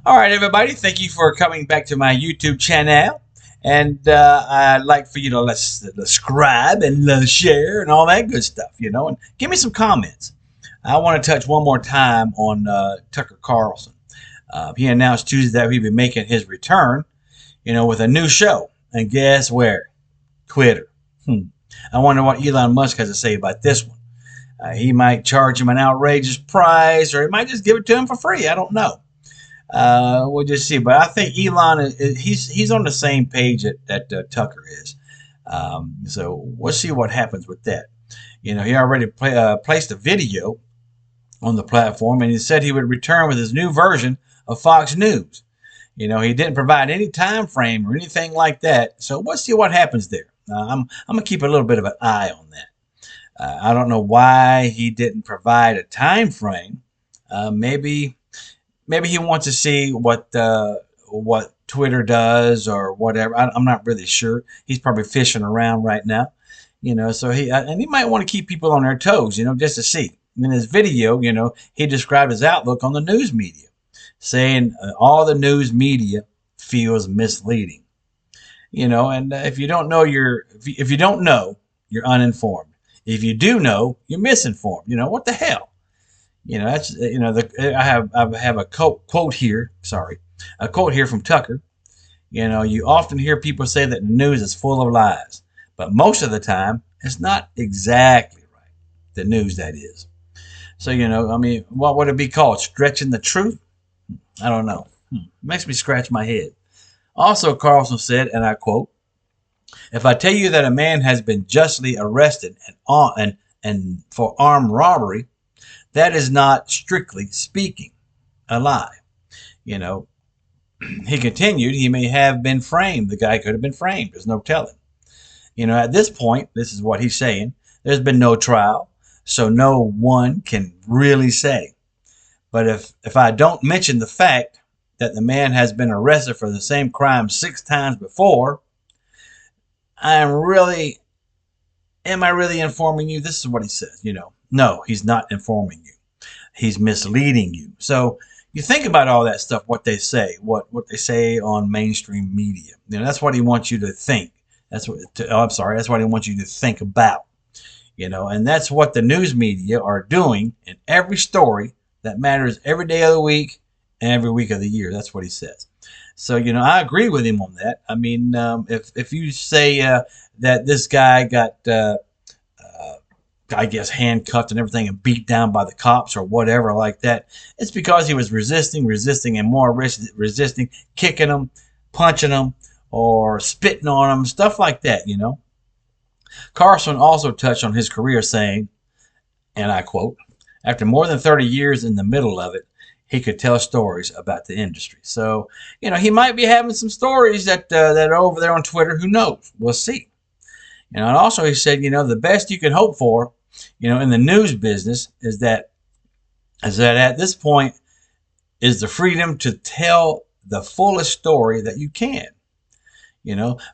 All right, everybody. Thank you for coming back to my YouTube channel. And I'd like for you to let's subscribe and share and all that good stuff, and give me some comments. I want to touch one more time on Tucker Carlson. He announced Tuesday that he'd be making his return, with a new show. And guess where? Twitter. I wonder what Elon Musk has to say about this one. He might charge him an outrageous price, or he might just give it to him for free. I don't know. We'll just see. But I think Elon he's on the same page that Tucker is. So we'll see what happens with that. He already placed a video on the platform, and he said he would return with his new version of Fox News. He didn't provide any time frame or anything like that. So we'll see what happens there. I'm gonna keep a little bit of an eye on that. I don't know why he didn't provide a time frame. Maybe he wants to see what Twitter does or whatever. I'm not really sure. He's probably fishing around right now, So he might want to keep people on their toes, just to see. In his video, he described his outlook on the news media, saying all the news media feels misleading, And if you don't know, if you don't know, you're uninformed. If you do know, you're misinformed. What the hell? That's I have a quote here. Sorry, a quote here from Tucker. You often hear people say that the news is full of lies, but most of the time it's not exactly right. The news, that is. So what would it be called? Stretching the truth? I don't know. Makes me scratch my head. Also, Carlson said, and I quote, "If I tell you that a man has been justly arrested and for armed robbery, that is not, strictly speaking, a lie." He continued, he may have been framed. The guy could have been framed. There's no telling. At this point, this is what he's saying. There's been no trial, so no one can really say. But if I don't mention the fact that the man has been arrested for the same crime 6 times before, am I really informing you? This is what he says, No, he's not informing you. He's misleading you. So you think about all that stuff, what they say, what they say on mainstream media. That's what he wants you to think. That's what he wants you to think about. And that's what the news media are doing in every story that matters every day of the week and every week of the year. That's what he says. So, I agree with him on that. I mean, if you say that this guy got, I guess, handcuffed and everything and beat down by the cops or whatever like that, it's because he was resisting, and more resisting, kicking them, punching them, or spitting on them, stuff like that, Carlson also touched on his career, saying, and I quote, "After more than 30 years in the middle of it, he could tell stories about the industry." So, he might be having some stories that are over there on Twitter. Who knows? We'll see. And also he said, the best you can hope for, in the news business is that at this point is the freedom to tell the fullest story that you can,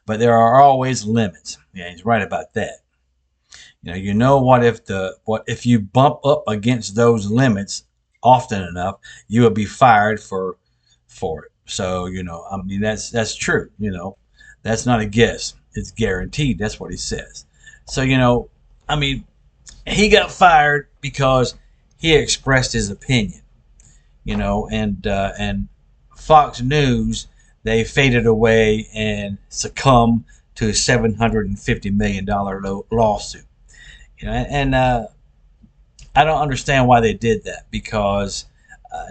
but there are always limits. Yeah, he's right about that. What if you bump up against those limits often enough, you will be fired for it. So, that's true. That's not a guess. It's guaranteed. That's what he says. So, he got fired because he expressed his opinion, and Fox News, they faded away and succumbed to a $750 million lawsuit. And I don't understand why they did that, because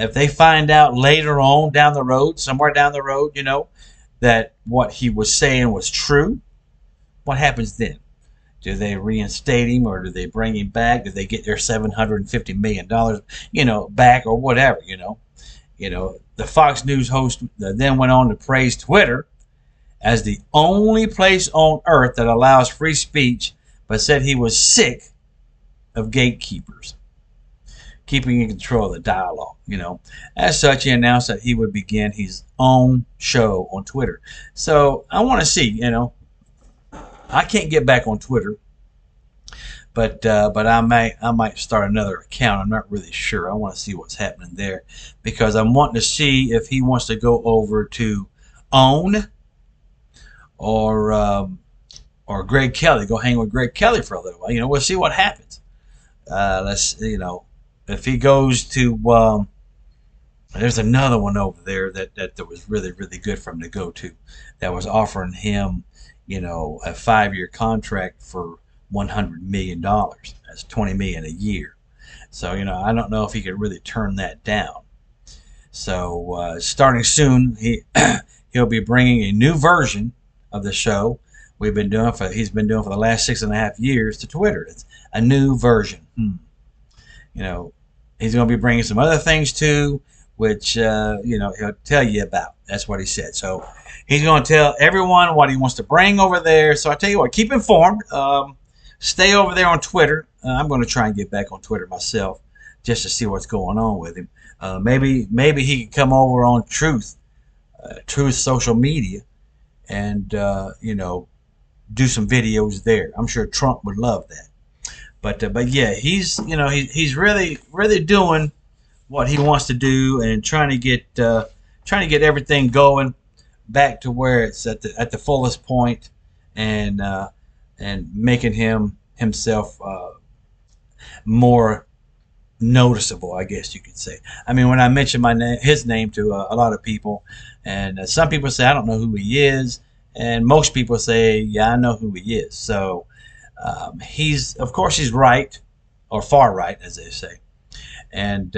if they find out later on down the road, somewhere down the road, that what he was saying was true, what happens then? Do they reinstate him, or do they bring him back? Do they get their $750 million, back, or whatever, The Fox News host then went on to praise Twitter as the only place on earth that allows free speech, but said he was sick of gatekeepers keeping in control of the dialogue. As such, he announced that he would begin his own show on Twitter. So I want to see, I can't get back on Twitter, But I might start another account. I'm not really sure. I want to see what's happening there because I'm wanting to see if he wants to go over to OWN or Greg Kelly. Go hang with Greg Kelly for a little while. We'll see what happens. Let's if he goes to there's another one over there that was really really good for him to go to, that was offering him a 5-year contract for $100 million. That's $20 million a year. So I don't know if he could really turn that down. So starting soon, he'll be bringing a new version of the show he's been doing for the last 6.5 years to Twitter. It's a new version. He's going to be bringing some other things too, which he'll tell you about. That's what he said. So he's going to tell everyone what he wants to bring over there. So I tell you what, keep informed. Stay over there on Twitter. I'm going to try and get back on Twitter myself just to see what's going on with him. Maybe he can come over on Truth social media, and do some videos there. I'm sure Trump would love that. But yeah, he's really really doing what he wants to do and trying to get everything going back to where it's at the fullest point, and making himself more noticeable, I guess you could say. I mean, when I mention his name to a lot of people, and some people say I don't know who he is, and most people say, yeah, I know who he is. So he's right, or far right, as they say, and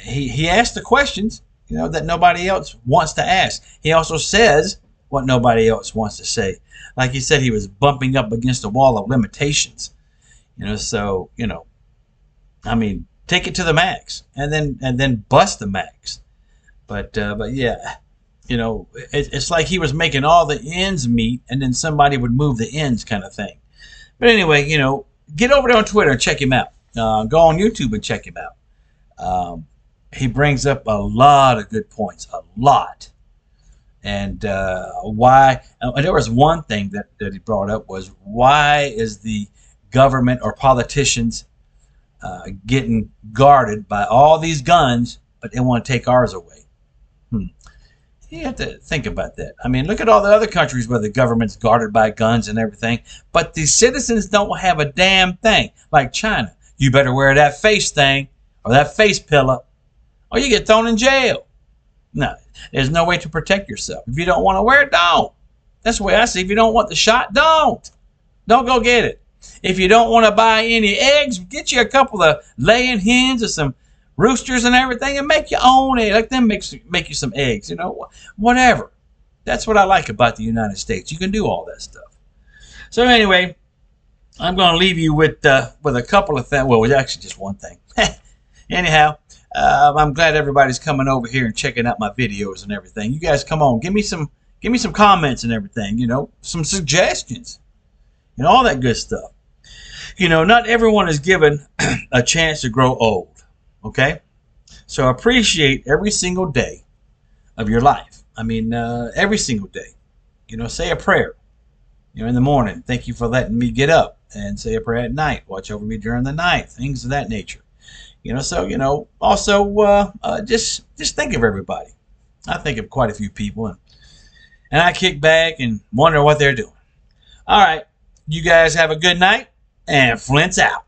he asks the questions that nobody else wants to ask. He also says what nobody else wants to say. Like he said, he was bumping up against a wall of limitations. So I mean, take it to the max, and then bust the max. But yeah, it's like he was making all the ends meet, and then somebody would move the ends, kind of thing. But anyway, get over there on Twitter and check him out. Go on YouTube and check him out. He brings up a lot of good points, a lot. And why? There was one thing that he brought up was, why is the government or politicians getting guarded by all these guns, but they want to take ours away? You have to think about that. I mean, look at all the other countries where the government's guarded by guns and everything, but the citizens don't have a damn thing. Like China, you better wear that face thing or that face pillow, or you get thrown in jail. No, there's no way to protect yourself. If you don't want to wear it, don't. That's the way I see it. If you don't want the shot, don't. Don't go get it. If you don't want to buy any eggs, get you a couple of laying hens or some roosters and everything, and make your own egg. Let them make you some eggs. Whatever. That's what I like about the United States. You can do all that stuff. So anyway, I'm going to leave you with a couple of things. Well, actually just one thing. Anyhow, I'm glad everybody's coming over here and checking out my videos and everything. You guys, come on, give me some comments and everything. Some suggestions, all that good stuff. Not everyone is given a chance to grow old. Okay, so appreciate every single day of your life. I mean, every single day. Say a prayer. In the morning, thank you for letting me get up, and say a prayer at night. Watch over me during the night. Things of that nature. So also just think of everybody. I think of quite a few people, and I kick back and wonder what they're doing. All right, you guys have a good night, and Flint's out.